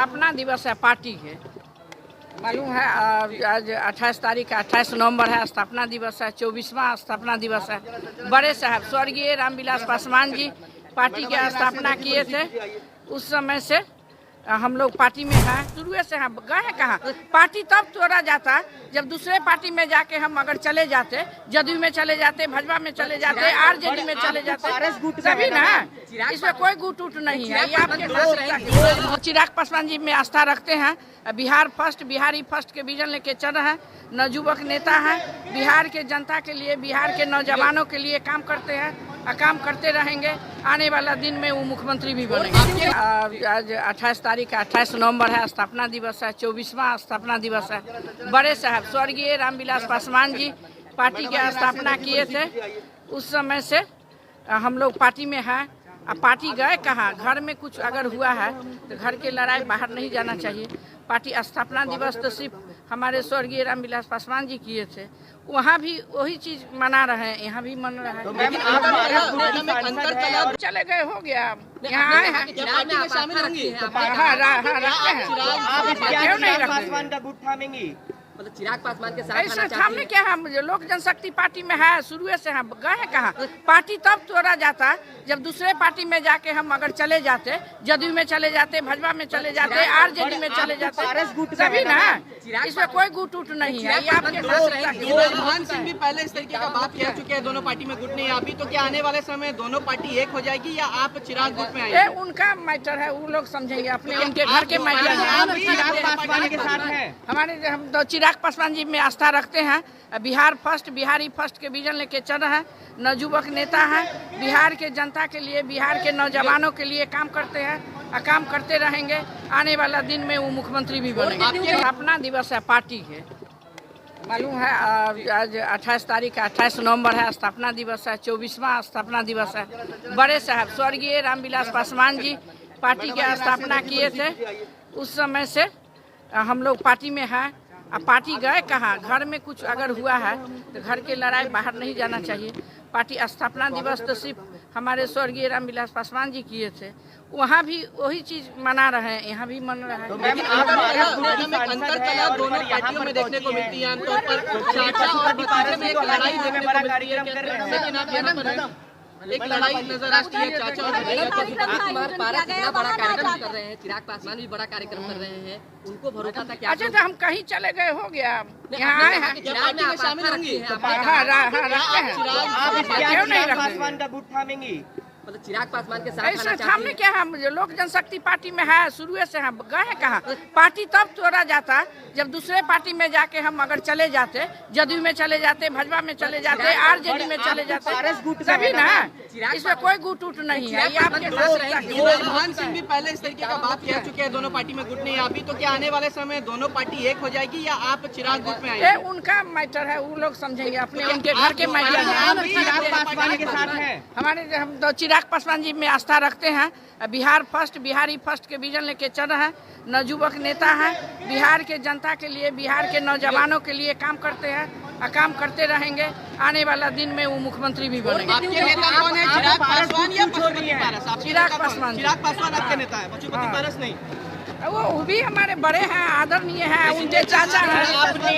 स्थापना दिवस है पार्टी के। मालूम है आज 28 तारीख है, 28 नवंबर है, स्थापना दिवस है, 24वां स्थापना दिवस है। बड़े साहब स्वर्गीय रामविलास पासवान जी पार्टी की स्थापना किए थे। उस समय से हम लोग पार्टी में हैं, शुरू से हम गए हैं कहाँ। पार्टी तब तोड़ा जाता जब दूसरे पार्टी में जाके हम अगर चले जाते, जदयू में चले जाते, भाजपा में चले जाते, आरजेडी में चले जाते, तभी ना। इसमें कोई गुट उट नहीं है। ये आपके चिराग पासवान जी में आस्था रखते हैं। बिहार फर्स्ट, बिहारी फर्स्ट के विजन लेके चल रहे हैं। नवयुवक नेता है, बिहार के जनता के लिए, बिहार के नौजवानों के लिए काम करते हैं और काम करते रहेंगे। आने वाला दिन में वो मुख्यमंत्री भी बनेंगे। आज 28 तारीख है, 28 नवंबर है, स्थापना दिवस है, 24वां स्थापना दिवस है। बड़े साहब स्वर्गीय रामविलास पासवान जी पार्टी की स्थापना किए थे। उस समय से हम लोग पार्टी में हैं। अब पार्टी गए कहाँ। घर में कुछ अगर हुआ है तो घर के लड़ाई बाहर नहीं जाना चाहिए। पार्टी स्थापना दिवस तो सिर्फ हमारे स्वर्गीय रामविलास पासवान जी किए थे, वहाँ भी वही चीज मना रहे हैं, यहाँ भी मन रहा है। चले गए हो गया, यहाँ आए हैं, क्यों नहीं रखते। मतलब चिराग पासवान के साथ ऐसे थामने क्या, हम लोक जनशक्ति पार्टी में है, शुरू से हम गए हैं कहाँ। पार्टी तब तोड़ा जाता जब दूसरे पार्टी में जाके हम अगर चले जाते, जदयू में चले जाते, भाजपा में चले जाते, आरजेडी में चले जाते, तभी ना। इसमें कोई गुट उट नहीं है। ये आपके मनमोहन सिंह भी पहले इस तरीके का बात कह चुके हैं, दोनों पार्टी में गुट नहीं। अभी तो क्या आने वाले समय दोनों पार्टी एक हो जाएगी या आप चिराग गुट में आएंगे? उनका मैटर है, वो लोग समझेंगे अपने, उनके घर के मैटर है। हमारे हम तो चिराग पासवान जी में आस्था रखते हैं। बिहार फर्स्ट, बिहारी फर्स्ट के विजन लेके चल रहे हैं। नवयुवक नेता है, बिहार के जनता के लिए, बिहार के नौजवानों के लिए काम करते हैं और काम करते रहेंगे। आने वाला दिन में वो मुख्यमंत्री भी बनेंगे। स्थापना दिवस है पार्टी के। मालूम है आज 28 तारीख है, 28 नवंबर है, स्थापना दिवस है, 24वां स्थापना दिवस है। बड़े साहब स्वर्गीय रामविलास पासवान जी पार्टी की स्थापना किए थे। उस समय से हम लोग पार्टी में हैं। अब पार्टी गए कहाँ। घर में कुछ अगर हुआ है तो घर के लड़ाई बाहर नहीं जाना चाहिए। पार्टी स्थापना दिवस तो सिर्फ हमारे स्वर्गीय रामविलास पासवान जी किए थे, वहाँ भी वही चीज मना रहे हैं, यहाँ भी मन रहा है। दोनों पार्टियों में देखने को मिलती है आमतौर पर, चाचा और भतीजे में एक लड़ाई देखने को मिलती है, लेकिन आप यहाँ पर एक लड़ाई नजर आती है। चाचा और कुमार पारस इतना बड़ा कार्यक्रम कर रहे हैं, चिराग पासवान भी बड़ा कार्यक्रम कर रहे हैं, उनको भरोसा था क्या? अच्छा तो हम कहीं चले गए हो गया, यहाँ आए हैं, पार्टी में शामिल होंगी, क्यों नहीं रखते। मतलब चिराग पासवान के साथ ऐसे थामने क्या, हम लोक जनशक्ति पार्टी में है, शुरू से हम गए हैं कहाँ। पार्टी तब तोड़ा जाता जब दूसरे पार्टी में जाके हम अगर चले जाते, जदयू में चले जाते, भाजपा में चले जाते, आरजेडी में चले जाते, तभी ना। इसमें कोई गुट उट नहीं है। ये आपके मनमोहन सिंह भी पहले इस तरीके का बात कह चुके हैं, दोनों पार्टी में गुट नहीं। अभी तो क्या आने वाले समय दोनों पार्टी एक हो जाएगी या आप चिराग गुट में आएंगे? उनका मैटर है, वो लोग समझेंगे अपने, उनके घर के मैटर है। हमारे हम तो चिराग पासवान जी में आस्था रखते हैं। बिहार फर्स्ट, बिहारी फर्स्ट के विजन लेके चल रहे हैं। नवयुवक नेता है, बिहार के जनता के लिए, बिहार के नौजवानों के लिए काम करते हैं और काम करते रहेंगे। आने वाला दिन में वो मुख्यमंत्री भी बनेंगे। आपके नेता कौन है, चिराग पासवान या पशुपति पारस? चिराग पासवान। चिराग पासवान आपके नेता है, पशुपति पारस नहीं। वो भी हमारे बड़े हैं, आदरणीय हैं, उनके चाचा हैं।